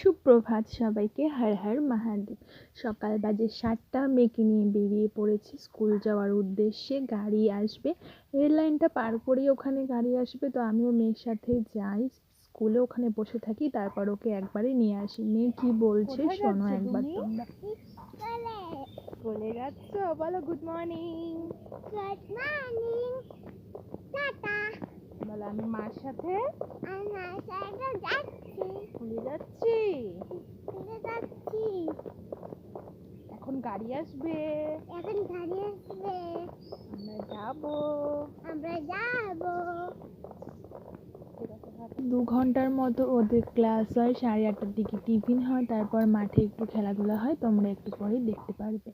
সুপ্রভাত সবাইকে, হর হর মহাদেব। সকাল বাজে 7টা, মেয়েকে নিয়ে বেরিয়ে পড়েছি স্কুল যাওয়ার উদ্দেশ্যে। গাড়ি আসবে, রেল লাইনটা পার করেই ওখানে গাড়ি আসবে, তো আমিও মেয়ের সাথে যাই স্কুলে, ওখানে বসে থাকি, তারপর ওকে একবারে নিয়ে আসি। মেয়ে কি বলছে শোনো একবার তোমরা। স্কুলে যাচ্ছ? বলো good morning. Good morning, tata. বলো আমি মার সাথে যাচ্ছি, স্কুলে যাচ্ছি। স্কুলে যাচ্ছি। এখন গাড়ি আসবে, এখন গাড়ি আসবে, আমরা যাবো। আমরা যাবো। 2 ঘন্টার মতো ওদের ক্লাস হয়, 8:30টার দিকে টিফিন হয়, তারপর মাঠে একটু খেলাধুলা হয়, তোমরা একটু পরেই দেখতে পারবে।